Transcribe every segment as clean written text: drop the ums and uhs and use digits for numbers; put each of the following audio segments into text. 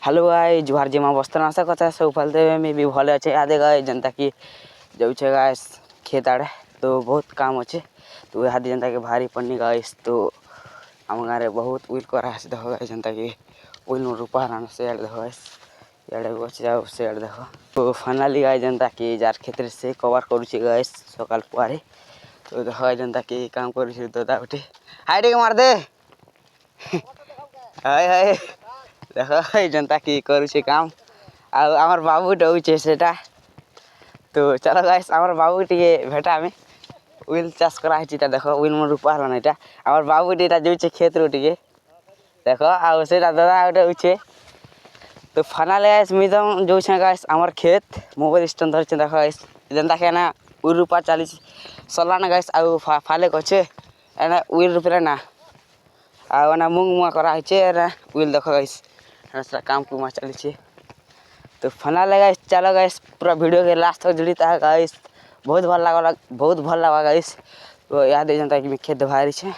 Hello guys जुहार जी बस्तर आशा करता सब फलते में भी भले अच्छे आदे गए जनता कि जाऊे गाइस खेत आड़े तो बहुत काम अच्छे तो यहाँ जनता के भारी पड़नी गाइस तो आम गाँव बहुत उल कर देख गाइस जनता कि उल रूपा हरान से आड़े देख गाइस इे अच्छे जाओ से आड़े देख तो फाइनाली गाय जनता कि जार क्षेत्र से कवर करुचे गाइस सकाल पुआरे तो देख जनता कि काम कर दादा उठे हाई टे मार दे हाय हाय देख जनता कि करुचे काम आमर बाबू डे से तो चलो गाइस आमर बाबू टे भेटा में उल चाष करा देख उल मन रूपा हलान यहाँ आमर बाबू टे जाऊे खेत रू टे देख आसे दादा गोटे उचे तो फाइनाली गाइस मुझे जो गाइस आमर खेत मोबाइल स्टैंड धरचे देख गाइस जनता के ना उल रूपा चली सरलान गाइस आउ फाले अच्छे एना उल रूपे ना आना मुंग मुआ करा उल देख गाइस काम कुमा चली तो फाइनाली गाइस चलो गाइस पूरा वीडियो के लास्ट तक जुड़ी था गाइस बहुत भल लगा गाइस तो याद है जनता कि मैं खेत बाहरी छे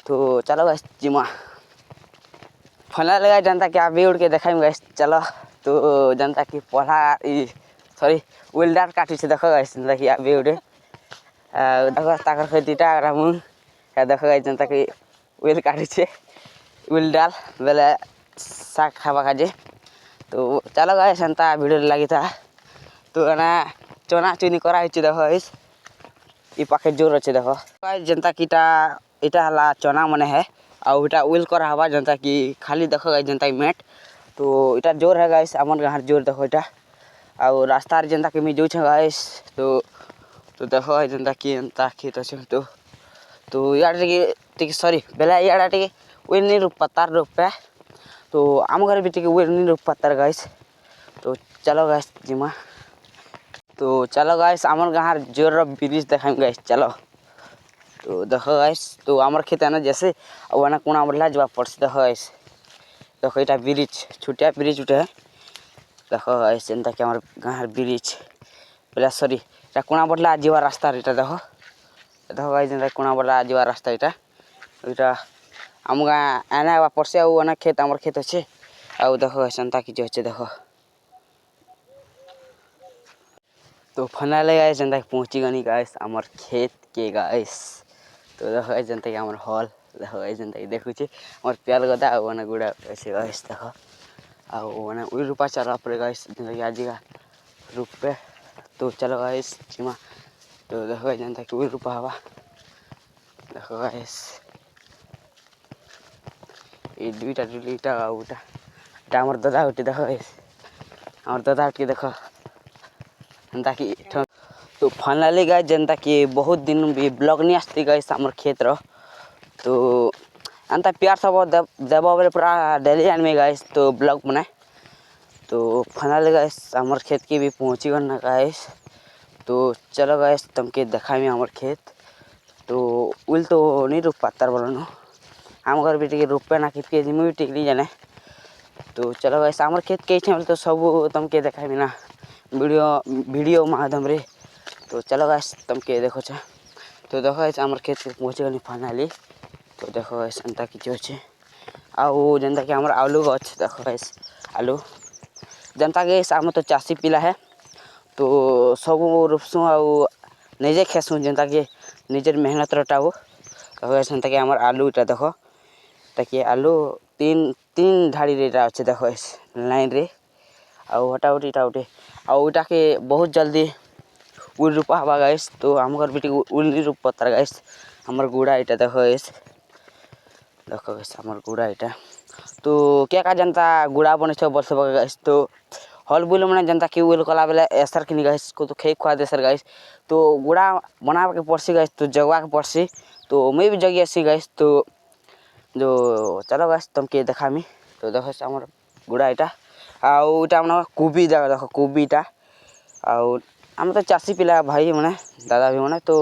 तो चलो गाइस जिमा फाइनाली गाइस जनता कि आप उड़ के देखा गाइस चलो तो जनता कि पढ़ा सॉरी उल डाल काटी से देख गाइस जनता कि आप उड़े देख ताकर खेतीटा मुंग देख गाइस जनता कि उल काटी उल डाल बेले शाक खावा काजे तो चलो गाइस एंता वीडियो लगी था तो ना चना चुनी करा देख गाइस ई पाखे जोर अच्छे देख गाइस जनता कि इटा हला चना मने है आउ इटा उल करा हवा जनता कि खाली देख गाइस जनता मेट तो इटा जोर है गाइस आमर गाँव जोर देख इटा आउ रास्ता जनता कि जो गाइस तो देख जनता कि एंता खेत अच्छे तो यार सॉरी बेला यार टे उल नहीं रूप तार रूपे तो आम घर भी टे उल नहीं रूप तार गाइस तो चलो गाइस जिमा तो चलो गाइस आमर गाँव जोर ब्रिज देखा गाइस चलो तो देख गाइस तो आमर खेत है ना जैसे अब कोना बढ़ला जब पड़स देख गाइस देख इटा ब्रिज छुटिया ब्रिज उठे देख गाइस एंता कि आमर गाँव ब्रिज बेला सॉरी इटा कोना बढ़ला जीवा रास्ता इटा देख गाइस एंता कोना बढ़ला जीवा रास्ता इटा आम गाँ एने पड़से आना खेत आमर खेत अच्छे आउ देख गाइस एंता कि अच्छे देख तो फाइनाली गाइस जनता पहुँची गनी गाइस आमर खेत के गाइस तो देख गाइस जनता कि आमर हल देख गाइस जनता कि देखुचे आमर प्याल गदा आना गुड़ा अच्छे गाइस देख आना उल रूपा चला पर गाइस जनता कि आज का रूपे तो चलो गाइस जिमा तो देख गाइस जनता कि उल रूपा हवा देख गाइस ये दुईटा दुईटा आउटा आमर दादा उठी देख गाइस आमर दादा उठी देख जनता कि तो फाइनाली गाइस जनता कि बहुत दिन भी ब्लॉग नहीं आसती गाइस आमर खेत रो तो एंता प्यार सब देव बोले पूरा डेली आनमे गाइस तो ब्लॉग बनाए तो फाइनाली गाइस आमर खेत के भी पहुँची गना गाइस तो चलो गाइस तुमके देखा में आमर खेत तो उल तो नहीं रूप पातर बोलो आम घर भी टे रूपे ना खेत के भी टे नहीं जाने तो चलो गाइस आमर खेत के तो सब तुमके देखा ना वीडियो माध्यम रे तो चलो गाइस तुमके देखो तो देखो गाइस आमर खेत के पहुँचे गनी फाइनाली तो देखो गाइस एंता कि अच्छे आउ जनता कि आमर आलू गछ देखो गाइस आलू जनता के आम तो चाषी पिला है तो सब रोपसु आउ निजे खेसु जनता कि निजर मेहनत रटाऊ देखो गाइस एंता कि आमर आलू इटा देखो ताकि आलू तीन तीन धाड़ी रे अच्छे देखो गाइस लाइन रे आउ हटा उठी इटा उठे आउ इटा के बहुत जल्दी उल रूपा हवा गाइस तो आम घर भी उल नहीं रूप पत्थर गाइस आमर गुड़ा इटा देखो गाइस आमर गुड़ा इटा तो क्या जनता गुड़ा बने वर्ष गाइस तो हल बुल मैंने जनता कि उल कला बेले एसर कि गाइस को तो खे खुआ दे सर गाइस तो गुड़ा बना के पड़सी गाइस तो जगवा के पड़सी तो मैं भी जगी आसी गाइस तो जो चलो गाइस तुमके देखा मी तो देखो आमर गुड़ा इटा आउ इटा मन कोबी देख कोबी इटा आउ आम तो चाषी पिला भाई मैंने दादा भी मैंने तो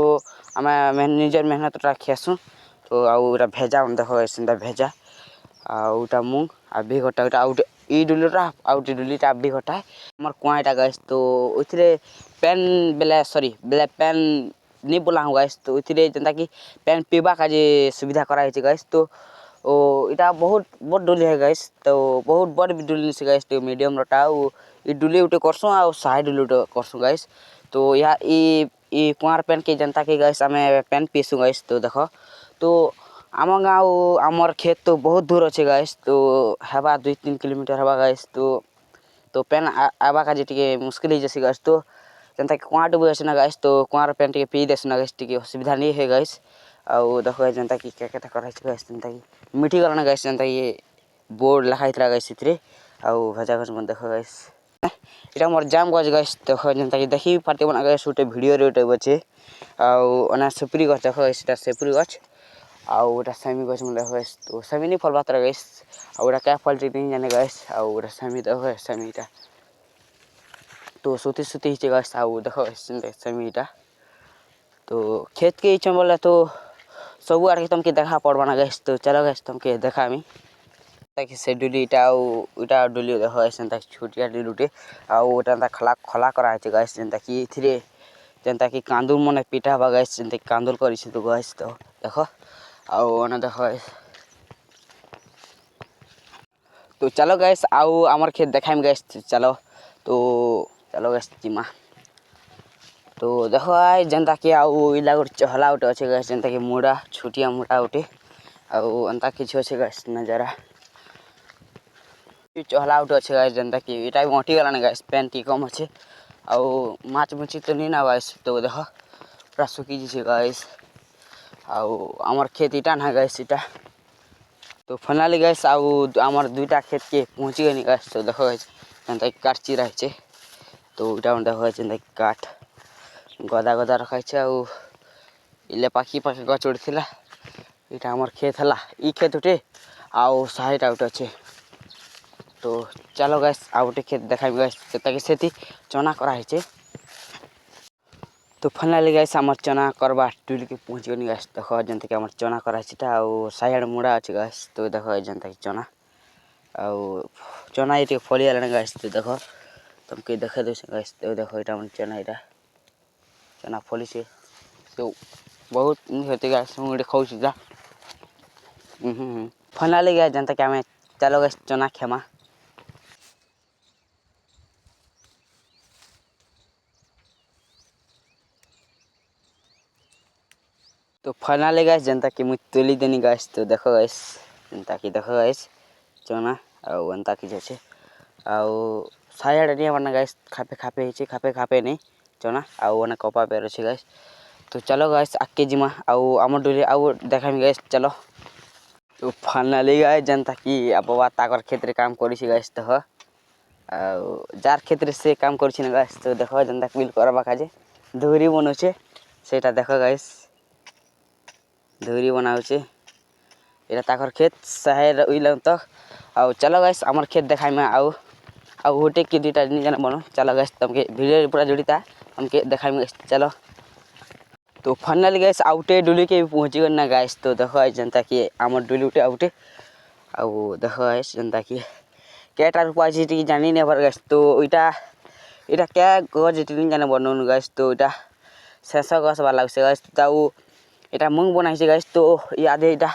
आम निजर मेहनत खेसु तो आउ भेजा देख गाइस भेजा आउटा मुंग आ भी घटा इटा आउट ई डुलीटा आउट डुलीटा भी घटा आमर कुआ इटा गाइस तो उथिरे पेन बेले सॉरी बेले पेन नहीं बोला हूँ गाइस तो उथिरे जनता कि पेन पीवा का जे सुविधा करा गाइस तो ओ इटा बहुत बड़ डुली है गाइस तो बहुत बड़ भी डुली से गाइस तो मीडियम रटा ई डुली उठे करसु आ साइड डुली उठे करसु गाइस तो या ई कुआर पेन के जनता के गाइस हमें पेन पीसु गाइस तो देखो तो आम गाँव आमर खेत तो बहुत दूर अच्छे गाइस तो हवा 2-3 किलोमीटर हवा गाइस तो पेन आवा का टे मुश्किल ही जैसे गाइस तो जनता के कुआँ डूबे ना गाइस तो कुआर पेन टे पी देस ना गाइस टे असुविधा नहीं है गाइस आउ देखो जनता की क्या क्या कर जनता की मिठी गलाना गाइस जनता ये बोर्ड लिखाई गाइस इतरे आउ भजा गछ मन देखो गाइस इटा मोर जाम गछ गाइस देखो जनता की देखी पार्टी बना गाइस उठे वीडियो रे उठे बचे आउ अना सुपरी गछ देखो इटा सुपरी गछ आउ उटा सेमी गछ मन देखो गाइस तो सेमी नहीं फल बात गाइस आउ उटा क्या फल नहीं जाने गाइस आउ उटा सेमी देखो सेमी इटा तो सुती सुती ही गाइस आउ देखो सेमी इटा तो खेत के इच्छा बोले तो सब आर के तुमके देखा पड़वाना गाइस तो चलो गाइस तुमके देखा मी ताकि से डुली इटा डुली देखो ऐसे तक छोटिया डुलीटे आउ ओटा खला खला करा है गाइस जनता की इथिरे जनता की कांदुल मने पिटा बा गाइस जनता की कांदुल करी तो गाइस तो देखो आउ ओना देखो गाइस तो चलो गाइस आउ आमर खेत देखाइम गाइस चलो गाइस जिमा तो देखो आई जनता की आउ इला गोटे चहला उठे अच्छे गाइस जनता की मुड़ा छुटिया मुड़ा उठे आउ अंता किछु अच्छे गाइस नजारा चहला उठे अच्छे गाइस जनता की इटा मोटी गलाने गाइस पेन टी कम अच्छे आउ माछ मुची तो नहीं ना गाइस तो देखो पूरा सुखी जी गाइस आउ आमर खेत इटा ना गाइस इटा तो फाइनली गाइस आउ आमर दुईटा खेत के पहुंची गनी गाइस तो देखो गाइस जनता की काट चिरा है तो इटा देखो गाइस जनता की काट गदा गदा रखा है इले पाखी पाखी गच उड़ीला इटा आमर खेत है ई खेत उठे आउ साइटा उठे अच्छे तो चलो गाइस आउ गोटे खेत देखा गाइस ताकि सेती चना कराई तो फाइनली गाइस आमर चना करवा टुल के पहुंच गनी गाइस देखो जनता के आमर चना कराई आउ साइड मुड़ा अच्छे गाइस तो देखो जनता की चना आउ चना ये फली आलाने गाइस तो देखो तुमके देखे दे गाइस तो देखो इटा मन चना इटा चना फली से तो बहुत होते गाइस मुझे खाऊ जा फाइनली गया जनता क्या मैं चलो गाइस चना खेमा तो फाइनली गाइस जनता की मुझ तुली देनी गाइस तो देखो गाइस जनता की देखो गाइस चना आउ अंता की जैसे आउ साइड नहीं बना गाइस खापे खापे नहीं चना आउ अने कपा पेर अच्छे गाइस तो चलो गाइस आके जिमा आउ आम डुली आउ देखा गाइस चलो तो फाइनली गाइस जनता की अब ताकर क्षेत्र काम करी गाइस देखो आउ जार क्षेत्र से काम करी गाइस तो देखो जनता बिल करवा काजे धुरी बनौचे सेटा देखो गाइस धुरी बनाऊचे एटा ताकर खेत शहर उइलन तक आउ चलो गाइस आमर खेत देखाई में आउ होटे की दुटा नहीं जाना बनो चलो गाइस तुमके वीडियो पूरा जुड़ीता हमके देखाई में चलो तो फाइनली गाइस आउटे डुली के पहुंची गन ना गाइस तो देखो जनता की आमर डुली उठे आउटे आउ देखो गाइस जनता की केटा रुपा जी जानी नहीं पर गाइस तो इटा क्या गज नहीं जाने बनौन गाइस तो इटा शेष गछ वाला से गाइस तो इटा मूंग बनाई गाइस तो याद इटा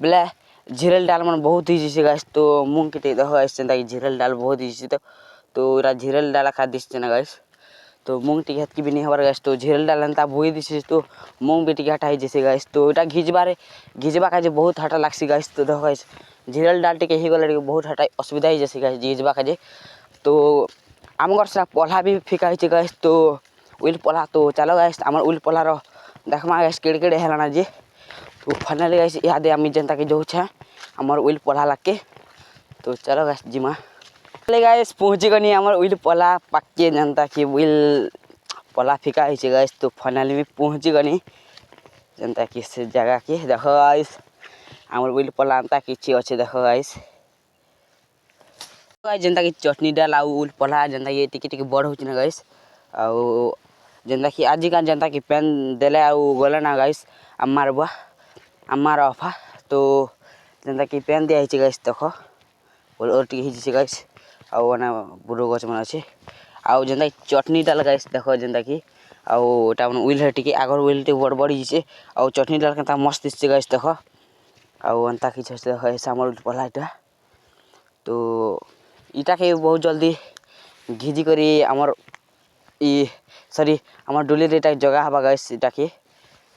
बोले झिरेल डाल मन बहुत ही जैसे गाइस तो मूंग के देखो गाइस जनता की झिरेल डाल बहुत ही जैसे तो इटा झिरेल डाल खा दिस ना गाइस तो मूंग टिकट की भी नहीं हमारे गाइस तो झिरेल डाल अंता बोई दिस तो मूंग भी टिकट है जैसे गाइस तो इटा घिजबा का बहुत हटा लागसी गाइस तो देखो गाइस झिरेल डाल टिके ही गले बहुत हटा असुविधा ही जैसे गाइस घिजबा का तो आम घर से पल्हा भी फिका है गाइस तो उइल पल्हा तो चलो गाइस आम उइल पल्हा रो देखमा गाइस केड़े हेलाना जे तो फाइनली गाइस याद आम जनता के जो है आमर उइल पल्हा लाके तो चलो गाइस जिमा गाइस पहुंची गनी आमर उइल पल्हा पक्के जनता की उइल पल्हा फिका है गाइस तो फाइनली में पहुंची गनी जनता की से जगह के देखो गाइस आमर उइल पल्हा अंता किछि अच्छे देखो गाइस जनता की चटनी डाल आउ उइल पल्हा जनता ये टिके बड़ हो गाइस आउ जनता की आज का जनता की पेन देले आउ गले ना गाइस अम्मार अफा तो जनता की पेन दिया गाइस देखो और टिके गाइस आउ अना बुढ़ो गछ मन अच्छे आउ जनता की चटनी डाल गाइस देखो जनता की आउ उइल टिके आगर उइल टे बड़ बड़ी आउ चटनी डाल के मस्त दिसছে गाइस देखो आउ अंता किछ अच्छे देख आमर पहला इटा तो इटा के बहुत जल्दी घिजी करी आमर इ सॉरी आमर डुली रे जगह हवा गाइस इटा के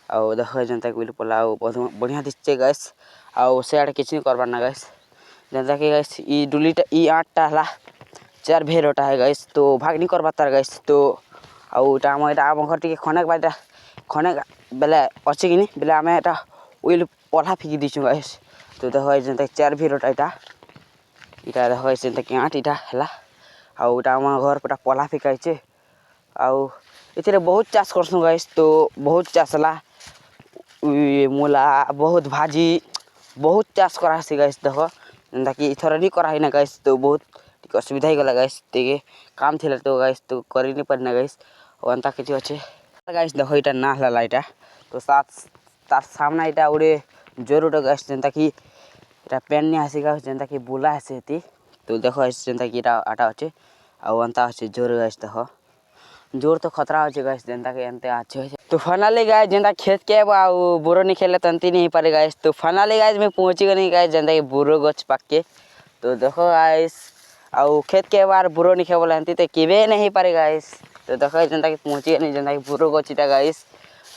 आउ देख जनता के पला बढ़िया दिसचे गाइस आउ से आड़े किछ करबार ना गाइस जनता के गाइस इ डुलीटा इ आठटा हला चार भेरोटा है गाइस तो भाग नहीं करबा तार गाइस तो आउ इटा आम घर टिके खने बाटा खने बेले अच्छे कि नहीं बेले आम एटा उइल पढ़ा फिकी दीचु गाइस तो देख जनता चार भेरोटा इटा इटा देख जनता के आठ इटा हला आउ इटा आम घर पटा पढ़ा फिकाइचे आउ इतने बहुत चाष करसु गाइस तो बहुत चाष हला मूला बहुत भाजी बहुत चाष करासी गाइस देख जेनता कि इथर नहीं कराही ना गाइस तो बहुत असुविधा ही गला गाइस तेगे काम थिला तो गाइस तो करी नहीं पारना गाइस और अंता किछ अच्छे गाइस देख इटा ना हला इटा तो साथ तार सामना इटा उड़े जोर गाइस जेनता कि इटा पेन नहीं आसी गाइस जेनता कि बुला आसी तो देख जेनता कि इटा आटा अच्छे आउ अंता अच्छे जोर गाइस देख जोर तो खतरा अच्छे गाइस जेनता के अंते अच्छे तो फाइनली गाइस जेनता खेत के आउ बुरो नहीं खेले तंती नहीं पारे गाइस तो फाइनली गाइस मैं पहुंची गई गाइस जेनता कि बुरो गछ पाक के तो देखो गाइस आउ खेत के बार बुरो नहीं खेबला हंती तो केबे नहीं पारे गाइस तो देखो जेनता कि पहुंची गई जेनता कि बुरो गछटा गाइस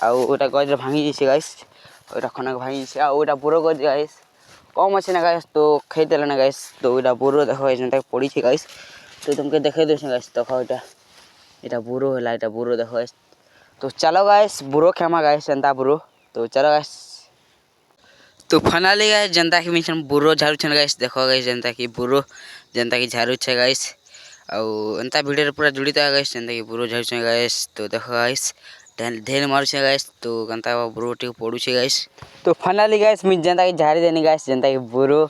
आउ ओटा गछ भांगी जिसे गाइस ओटा खनक भांगी जिसे आउ ओटा बुरो गछ गाइस कम अच्छे ना गाइस तो खेत देला ना गाइस तो ओटा बुरो देखो जेनता कि पड़ी छे गाइस तो तुमके देखे दोछ गाइस देखो ओटा इटा बुरो हला इटा बुरो देखो गाइस तो चलो गाइस बुरो खेमा गाइस जनता बुरो तो चलो गाइस तो फाइनली गाइस जनता की मिशन बुरो झाड़ू छन गाइस देखो गाइस जनता की बुरो जनता की झाड़ू छे गाइस आउ अंता वीडियो रे पूरा जुड़ी था गाइस जनता की बुरो झाड़ू छे गाइस तो देखो गाइस ढेल मारू छे गाइस तो गंता बुरो टी पड़ू छे गाइस तो फाइनली गाइस मी जनता की झाड़ी देनी गाइस जनता की बुरो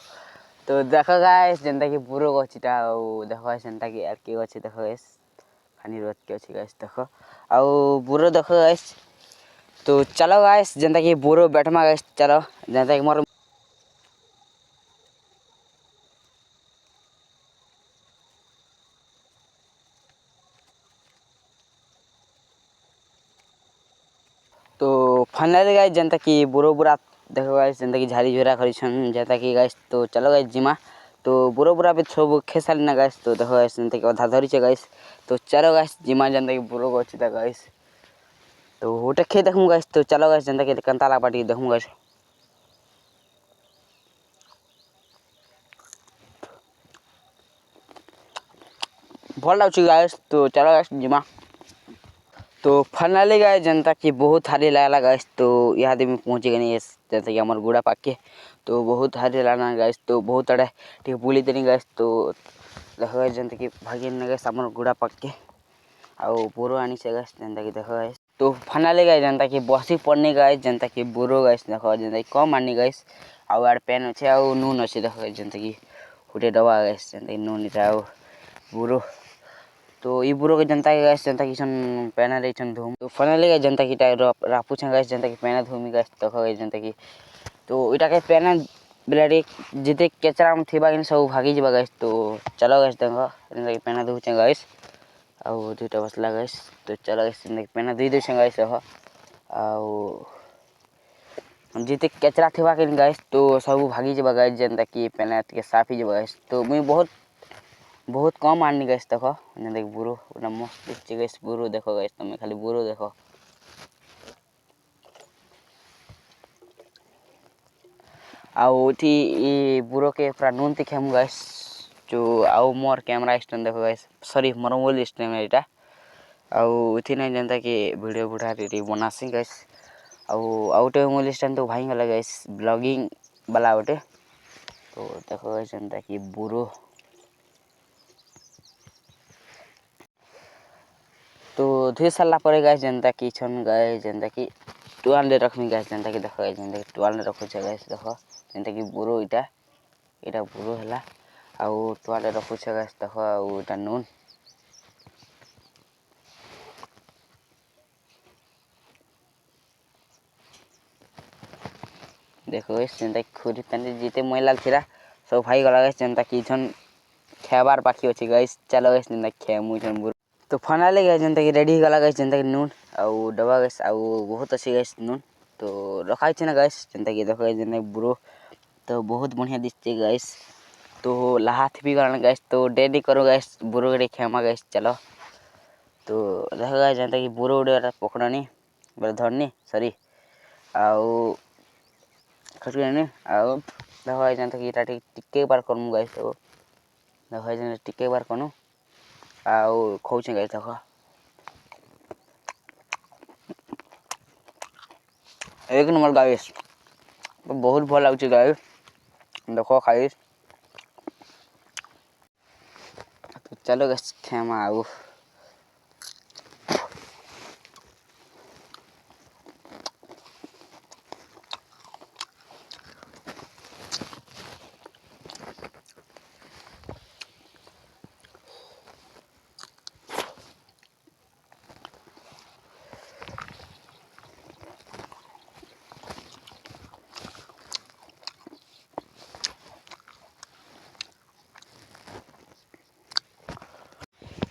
तो देखो गाइस जनता की बुरो गछिटा आउ देखो गाइस जनता की यार के गछि देखो गाइस खानी रोज के अछि गाइस देखो आउ बुरो देखो गाइस तो चलो गाइस जनता की बुरो बैठमा गाइस चलो जनता की मोर तो फाइनली गाइस जनता की बुरो बुरा देखो गाइस जनता की झाड़ी झोरा करी छन जनता की गाइस तो चलो गाइस जिमा तो बुरो बुरा भी सब खेसाली ना गाइस तो देखो गाइस जनता की आधा धरी छे गाइस तो चलो गाइस जिमा जनता की बुरो गछि ता गाइस तो होटे खे देखूं गाइस तो चलो गाइस जनता के कंताला पाटी देखूं गाइस भल लाउछि गाइस तो चलो गाइस जिमा तो फाइनली गाइस जनता की बहुत हारी लागला गाइस तो यहाँ में पहुंच गए जैसे कि हमार गुड़ा पाक के तो बहुत हारी लाना गाइस तो बहुत अड़े ठीक बुली देनी गाइस तो देखो गाइस जनता की भागी ने गाइस हमार गुड़ा पाक के आउ बुरो आनी से गाइस जनता की देखो गाइस तो फाइनली गाइस जनता की बसी पड़नी गाइस जनता की बुरो गाइस देखो जनता की कम आनी गाइस आउ आर पेन अच्छे आउ नून अच्छे देखो गाइस जनता की फुटे दवा गाइस जनता की नून इटा बुरो तो ई बुरो के जनता के गाइस जनता की सन पेना रे छन धूम तो फाइनली गाइस जनता की टाइर रापू छन गाइस जनता की पेना धूमी गाइस देखो गाइस जनता की तो इटा के पेना ब्लडी जिते केचरा में थिबा कि सब भागी जिबा गाइस तो चलो गाइस देखो जनता की पेना धू छन गाइस आउ दुटा बसला गाइस तो चलो गाइस जनता की पेना दे छन गाइस हो आउ जिते केचरा थिबा कि गाइस तो सब भागी जिबा गाइस जनता की पेना के साफ ही जिबा गाइस तो मुई बहुत कम आनी गाइस देखो देख बुरो उना मस्त दिखचे गाइस बुरो देखो गाइस तुम खाली बुरो देखो आउ थी ई बुरो के पूरा नून ती खेम गाइस जो आउ मोर कैमरा स्टैंड देखो गाइस सॉरी मोर मोबाइल स्टैंड एटा आउ थी नहीं जनता कि वीडियो बुढ़ा रे बनासी गाइस आउ टे मोबाइल स्टैंड तो भाई गला गाइस ब्लॉगिंग वाला उटे तो देखो गाइस जनता कि बुरो तो धीरे साला पड़े गाइस जनता की छन गाइस जनता की टुआल ले रखनी गाइस जनता की देखो गाइस जनता की टुआल ले रखो छ गाइस देखो जनता की बुरो इटा बुरो हला आउ टुआल ले रखो छ गाइस देखो आउ इटा नून देखो गाइस जनता की खुरी तने जीते मैला थिरा सब भाई गला गाइस जनता की छन खेबार बाकी अछि गाइस चलो गाइस जनता खेमु छन बुरो तो फाइनली गाइस जनता की रेडी गला गाइस जनता की नून आउ डबा गाइस आउ बहुत अच्छी गाइस नून तो रखाई छ ना गाइस जनता की देखो गाइस जनता बुरो तो बहुत बढ़िया दिखते गाइस। तो लाहात भी करना गाइस, तो डेली करो गाइस बुरो गड़े खेमा गाइस। चलो तो देखो गाइस जानता कि बुरो उड़े पकड़नी बोले धरनी सॉरी आउ खटनी आउ देखो गाइस जानता कि इटा टिके बार करमु गाइस। तो देखो गाइस जानता टिके बार कनु आउ खोचे गाइस। देखो एक नंबर गाइस, बहुत भल लगुच गाइस। देखो खाई तो चलो गाइस खेमा आउ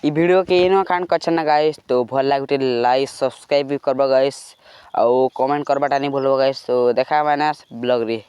ई वीडियो के इनो कांड कछन गाइस। तो भल लागे लाइक सब्सक्राइब भी करबा गाइस, और कमेंट करबाटा नहीं भूलबा गाइस। तो देखा मैंने ब्लॉग रे।